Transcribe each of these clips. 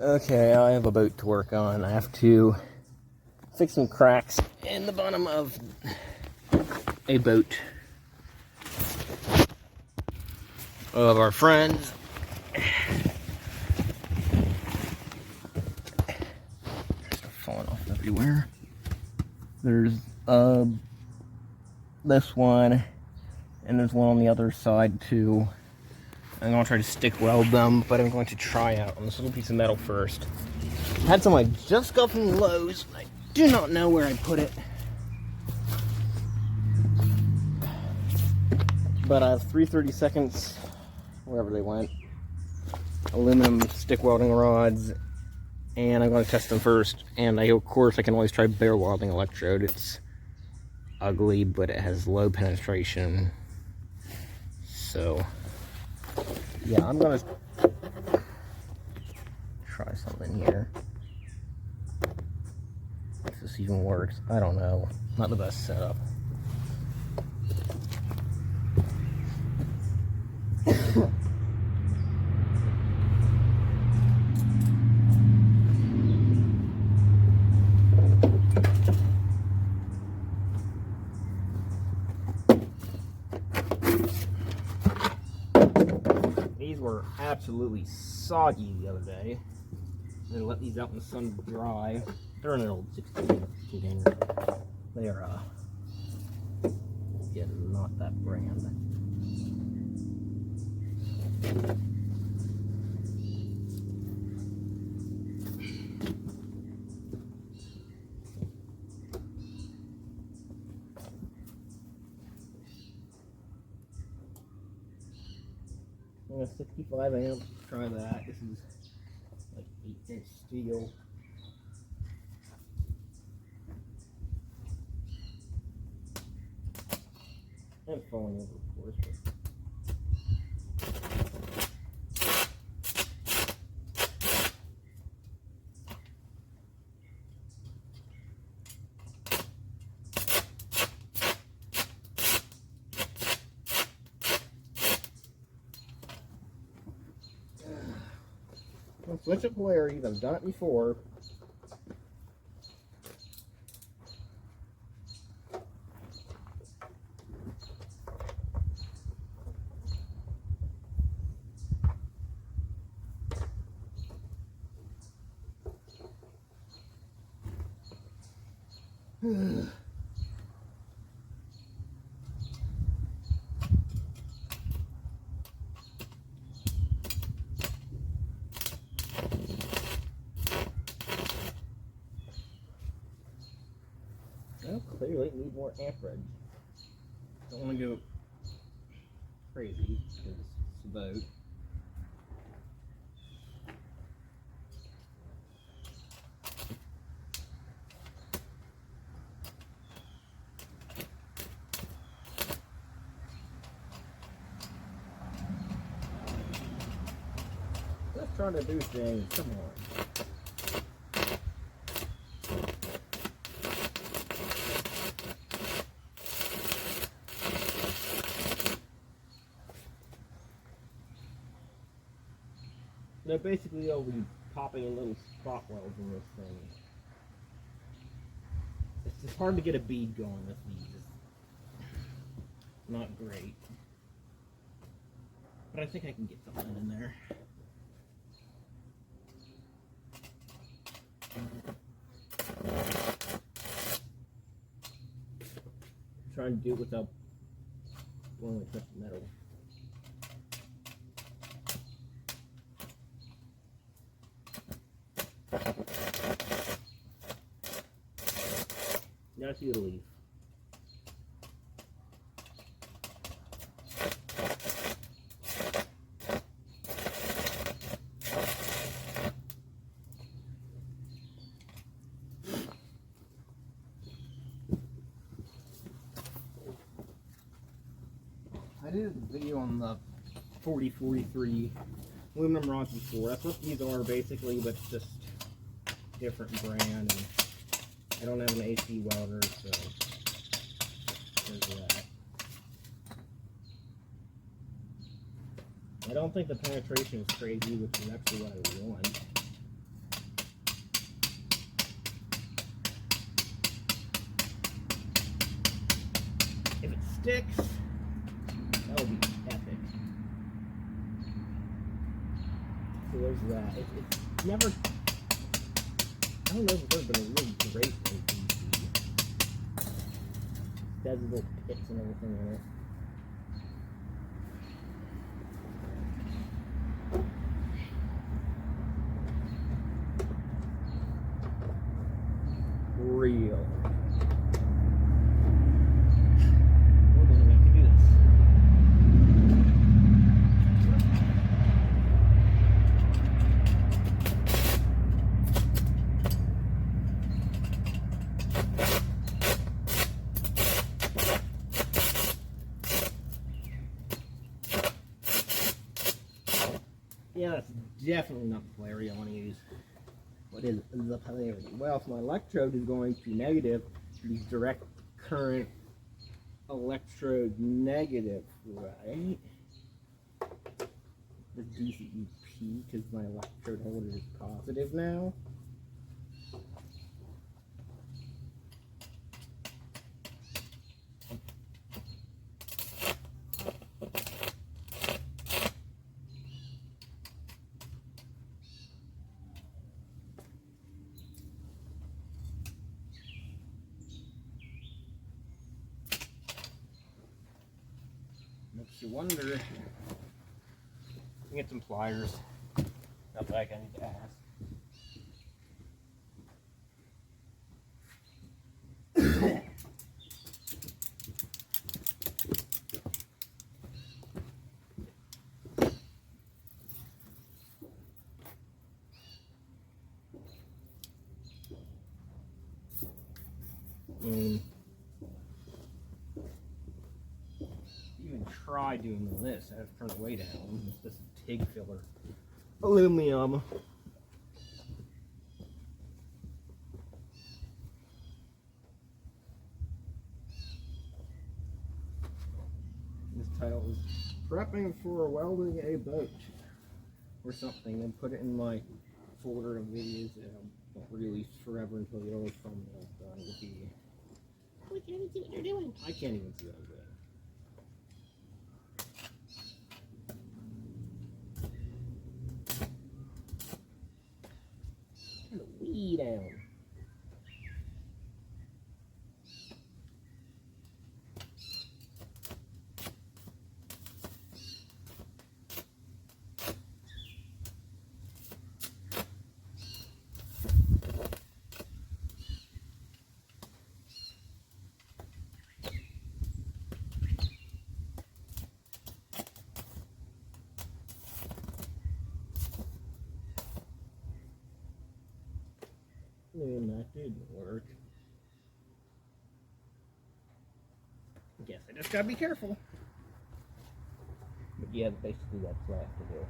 Okay, I have a boat to work on. I have to fix some cracks in the bottom of a boat of our friends. Just falling off everywhere. There's this one, and there's one on the other side too. I'm gonna try to stick weld them, but I'm going to try out on this little piece of metal first. I had some I just got from Lowe's. I do not know where I put it, but I have 3/32, wherever they went, aluminum stick welding rods, and I'm going to test them first. And of course I can always try bare welding electrode. It's ugly, but it has low penetration. So yeah, I'm gonna try something here. If this even works, I don't know. Not the best setup. These were absolutely soggy the other day. I let these out in the sun to dry. They're in an old 16 container. They are, yeah, not that brand. I'm 65 amps. Try that. This is like 8-inch steel. I'm falling over, of course. But I'll switch up polarities. I've done it before. Well, clearly need more amperage. Don't want to go crazy because it's a boat. Let's try to do things. Come on. They're basically all be popping in little spot welds in this thing. It's just hard to get a bead going with these. Not great. But I think I can get something in there. I'm trying to do it without blowing the metal. Now I see the leaf. I did a video on the 4043 aluminum rods before. That's what these are basically, but it's just different brand. And I don't have an AC welder, so there's that. I don't think the penetration is crazy, which is actually what I want. sticks, that would be epic. So there's that. It's never, I don't know if it's ever been a really great APC. It has little pits and everything in it. Real. We're going to have to do this. Yeah, that's definitely not the polarity I want to use. What is the polarity? Well, if my electrode is going to negative, the direct current electrode negative, right? The DCEP, because my electrode holder is positive now. Makes you wonder. Get some pliers. Not like I need to ask. Even try doing this. I have to turn it way down. It's just a TIG filler. Aluminum. This title is prepping for welding a boat or something, and put it in my folder of videos that I won't release forever until the other thumbnail is done with the. We can't even see what you're doing. I can't even see what I'm doing. Turn the weed down. And that didn't work. Guess I just gotta be careful. But yeah, basically that's what I have to do.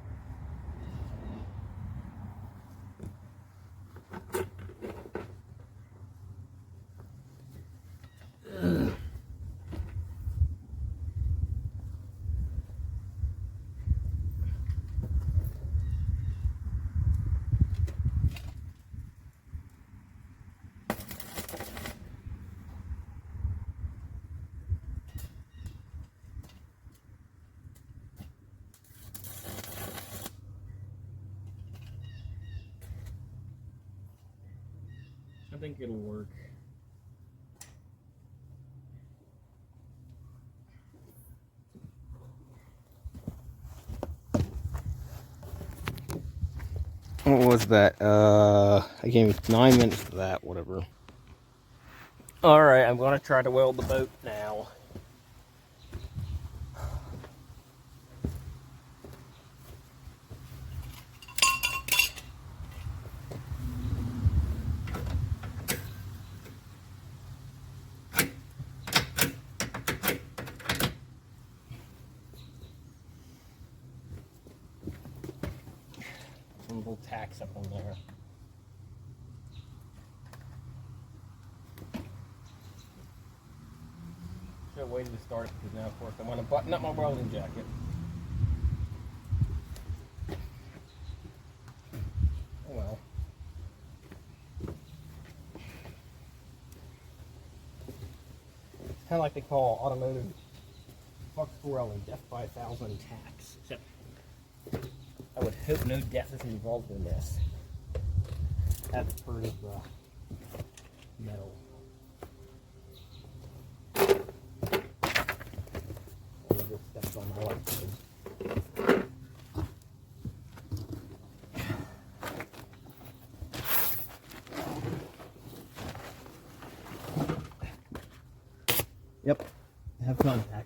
I think it'll work. What was that? I gave me 9 minutes for that, whatever. Alright, I'm gonna try to weld the boat now. Some little tacks up on there. Should have waited to start it because now, of course, I want to button up my welding jacket. Oh well. It's kind of like they call automotive fuck for welding, death by 1,000 tacks. Except, I would hope no death is involved in this. As per the metal. Steps on my light. Yep, have contact.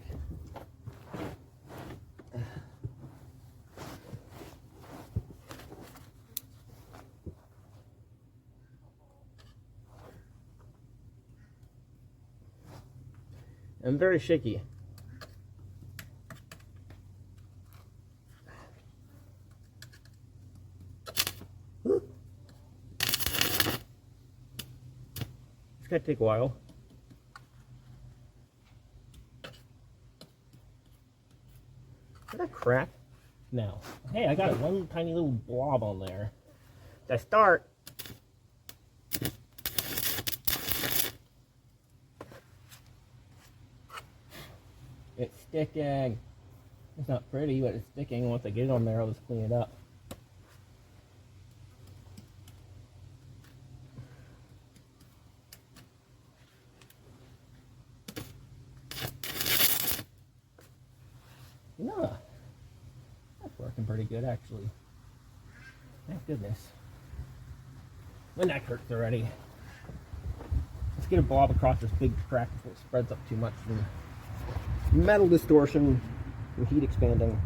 I'm very shaky. It's gonna take a while. Did that crack? No. Hey, I got one tiny little blob on there. To start. It's sticking. It's not pretty, but it's sticking. Once I get it on there, I'll just clean it up. No, that's working pretty good, actually. Thank goodness. My neck hurts already. Let's get a blob across this big crack before it spreads up too much from metal distortion and heat expanding.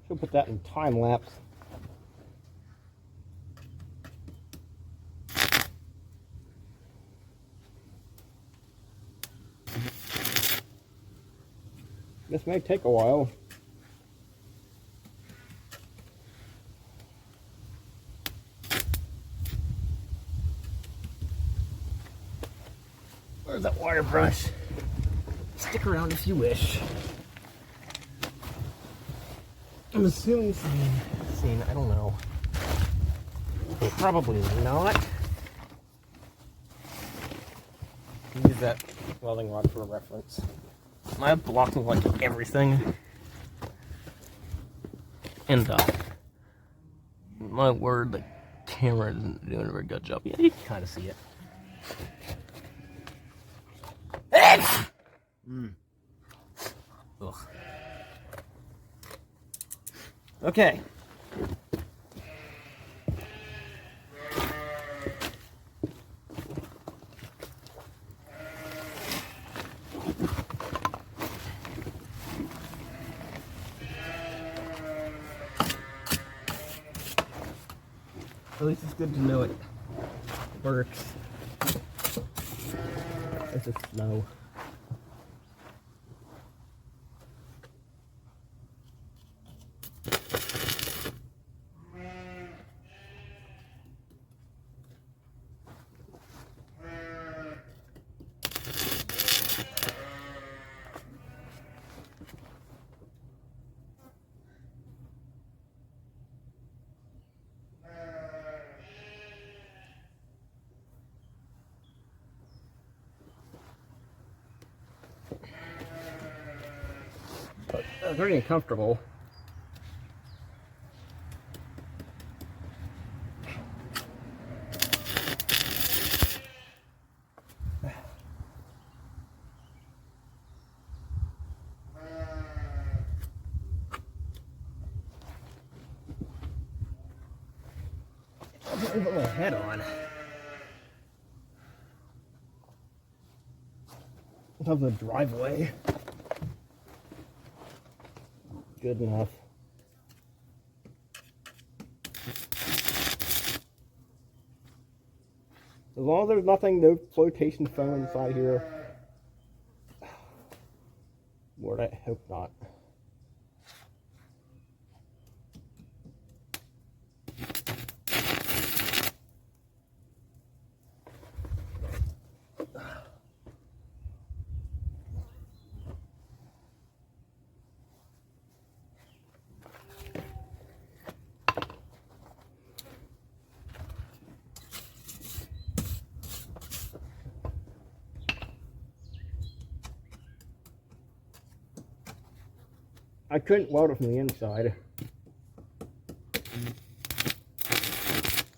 She'll put that in time lapse. This may take a while. Where's that wire brush? Stick around if you wish. I'm assuming seen, I don't know. Probably not. Use that welding rod for a reference. Am I blocking like everything? And my word, the camera isn't doing a very good job. Yeah, you can kind of see it. Ugh. Okay. At least it's good to know it works. It's just slow. Very uncomfortable. I'm gonna put my head on. Of the driveway. Good enough. As long as there's nothing, no flotation foam inside here. Lord, I hope not. I couldn't weld it from the inside.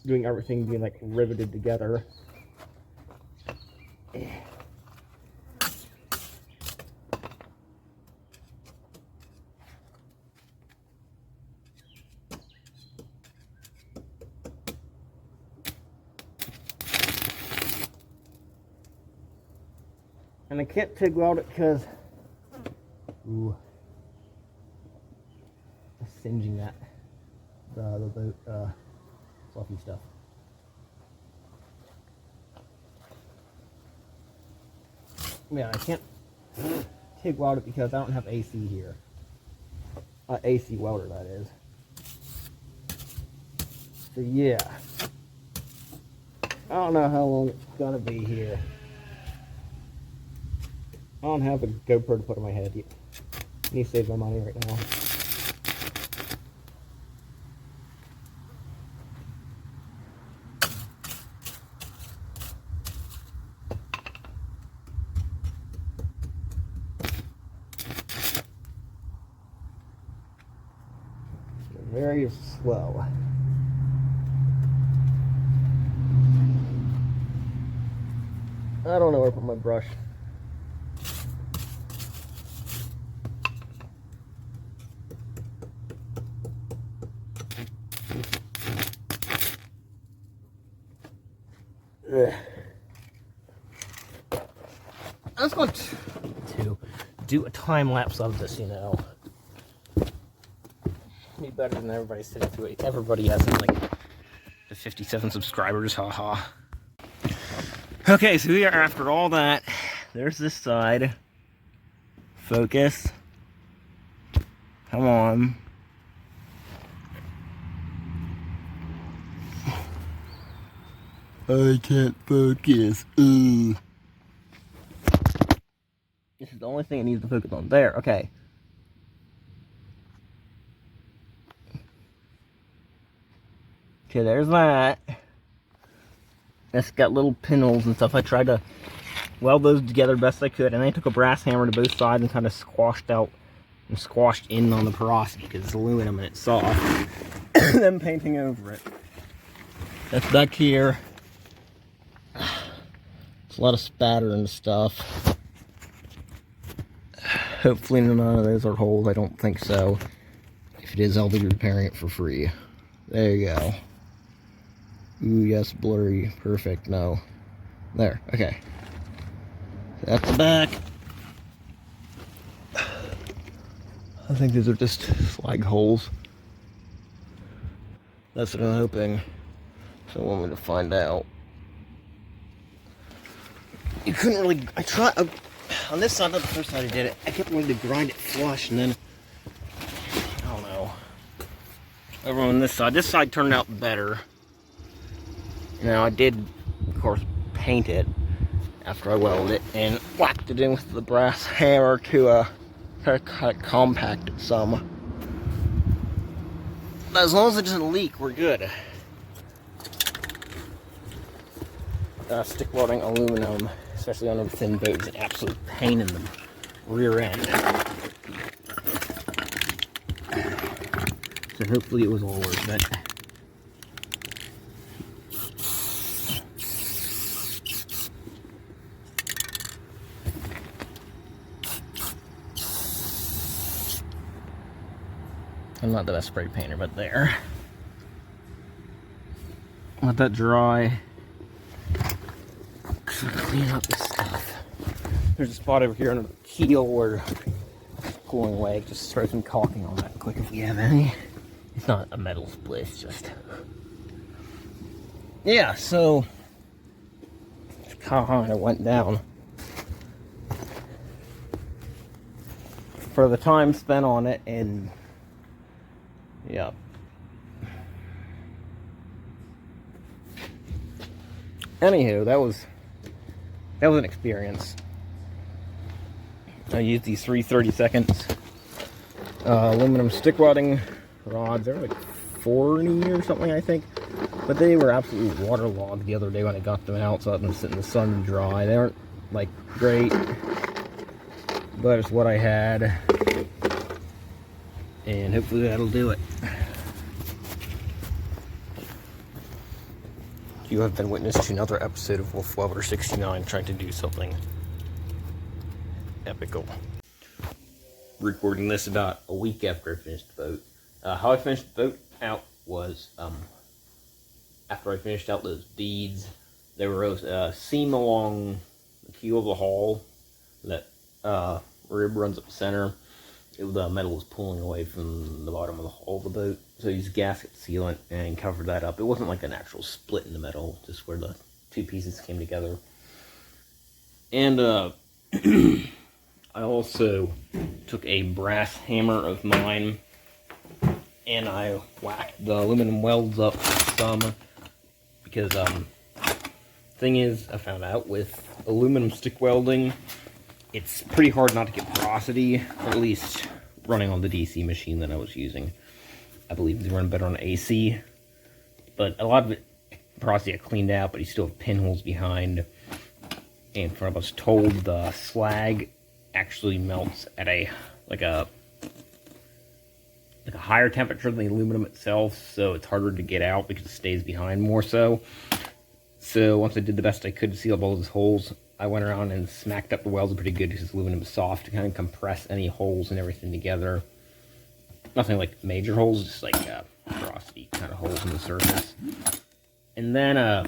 Doing everything being like riveted together. And I can't TIG weld it because I'm singeing that the fluffy stuff. Yeah, I can't TIG weld it because I don't have AC here. AC welder, that is. So yeah, I don't know how long it's gonna be here. I don't have a GoPro to put on my head yet. I need to save my money right now. Very slow. I don't know where to put my brush. I was going to do a time lapse of this, you know. Be better than everybody sitting through it. Everybody has like the 57 subscribers, haha. Okay, so we are after all that. There's this side. Focus. Come on. I can't focus. Ooh. This is the only thing it needs to focus on. There, okay. Okay, there's that. It's got little pinholes and stuff. I tried to weld those together best I could, and I took a brass hammer to both sides and kind of squashed out and squashed in on the porosity because it's aluminum and it's soft. And then painting over it. That's back here. It's a lot of spatter and stuff. Hopefully none of those are holes. I don't think so. If it is, I'll be repairing it for free. There you go. Ooh, yes, blurry. Perfect. No. There. Okay. That's the back. I think these are just slag holes. That's what I'm hoping. So I want me to find out. You couldn't really... I tried... on this side, not the first side I did it, I kept wanting to grind it flush, and then... I don't know. Over on this side turned out better. Now, I did, of course, paint it after I welded it, and whacked it in with the brass hammer to compact it some. But as long as it doesn't leak, we're good. Stick welding aluminum, especially on a thin boat, is an absolute pain in the rear end. So hopefully it was all worth it. I'm not the best spray painter, but there. Let that dry. Clean up this stuff. There's a spot over here under the keel where it's pulling away. Just throw some caulking on that quick if we have any. It's not a metal split, it's just... Yeah, so... kind of went down. For the time spent on it, and... yeah. Anywho, that was an experience. I used these 3 seconds aluminum stick welding rods. They were like 40 or something, I think. But they were absolutely waterlogged the other day when I got them out, so I let them sit in the sun to dry. They weren't like great, but it's what I had. And hopefully that'll do it. You have been witness to another episode of Wolf Welder 69 trying to do something epical. Recording this about a week after I finished the boat. How I finished the boat out was, after I finished out those beads, there was a seam along the keel of the hull that rib runs up the center. The metal was pulling away from the bottom of the hull of the boat, so I used gasket sealant and covered that up. It wasn't like an actual split in the metal, just where the two pieces came together. And I also took a brass hammer of mine and I whacked the aluminum welds up some, because thing is, I found out with aluminum stick welding, it's pretty hard not to get porosity, or at least running on the DC machine that I was using. I believe they run better on AC, but a lot of it, porosity I cleaned out, but you still have pinholes behind. And from what I was told, the slag actually melts at a higher temperature than the aluminum itself, so it's harder to get out because it stays behind more so. So once I did the best I could to seal up all those holes, I went around and smacked up the welds pretty good because aluminum is soft to kind of compress any holes and everything together. Nothing like major holes, just like porosity kind of holes in the surface. And then I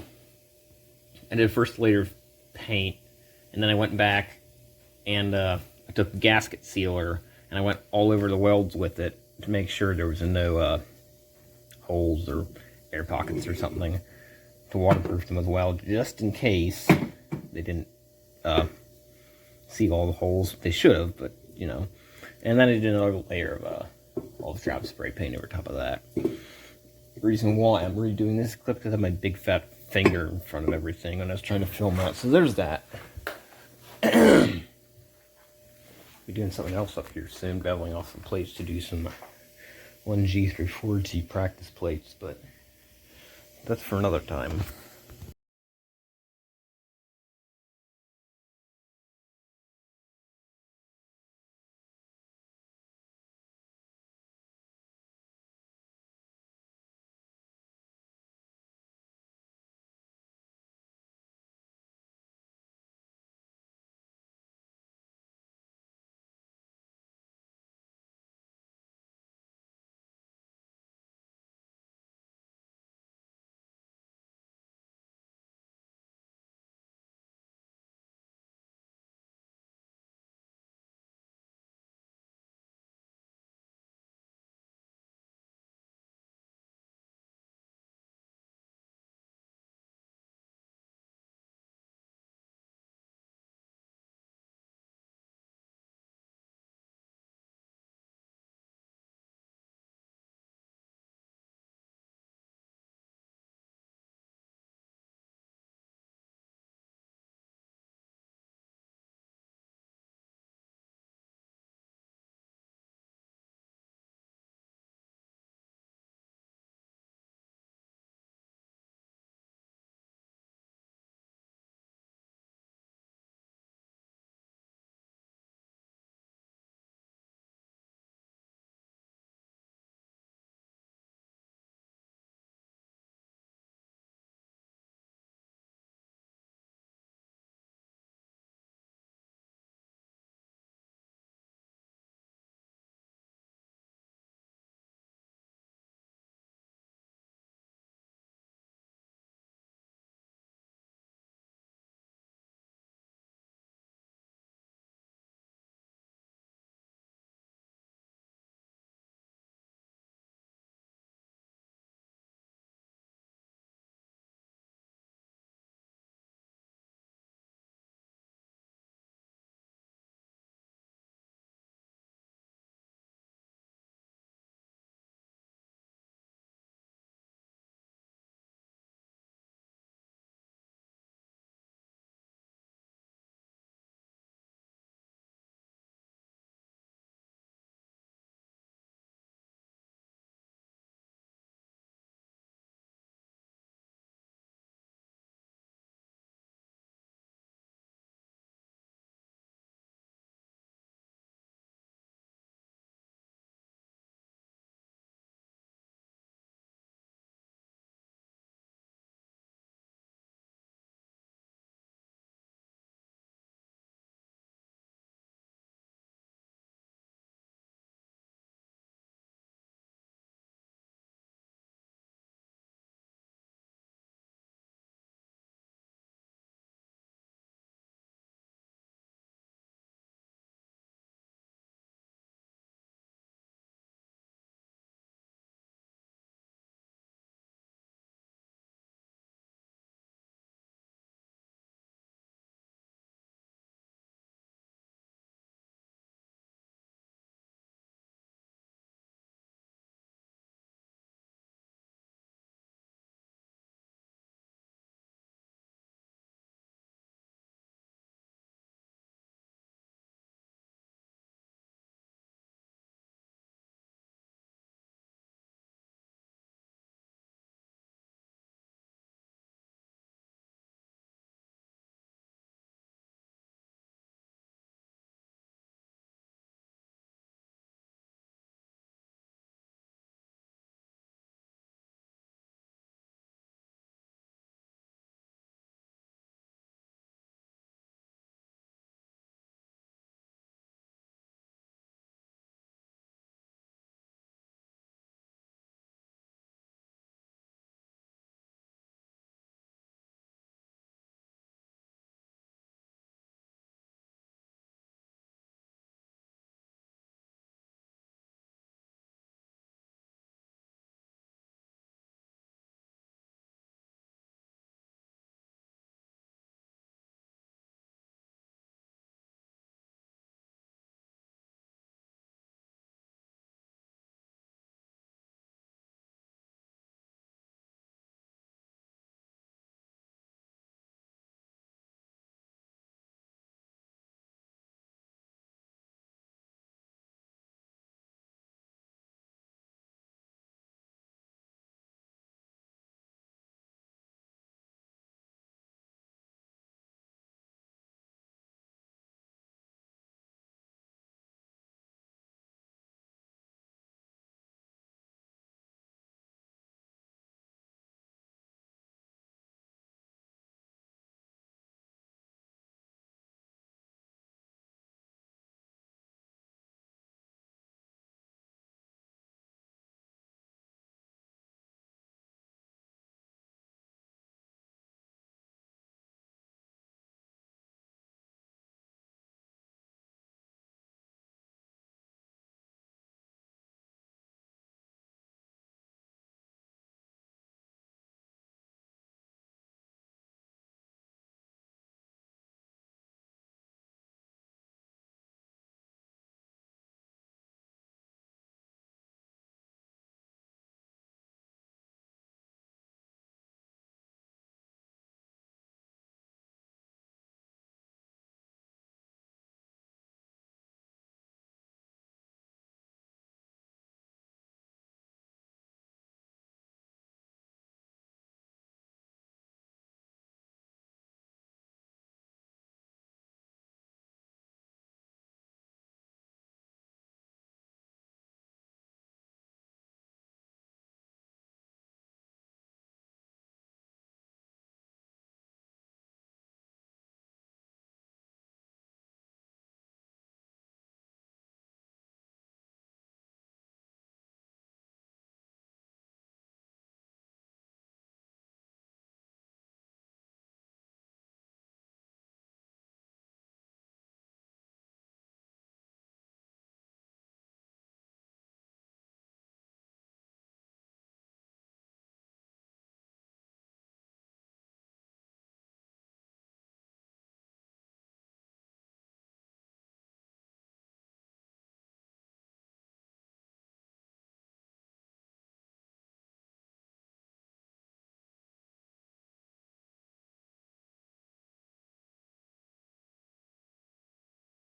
did a first layer of paint, and then I went back and I took gasket sealer and I went all over the welds with it to make sure there was no holes or air pockets or something, to waterproof them as well, just in case they didn't seal all the holes. They should have, but you know. And then I did another layer of all the drop spray paint over top of that. The reason why I'm redoing this clip is because I have my big fat finger in front of everything when I was trying to film that. So there's that. Be doing something else up here soon, beveling off some plates to do some 1G through 4G practice plates, but that's for another time.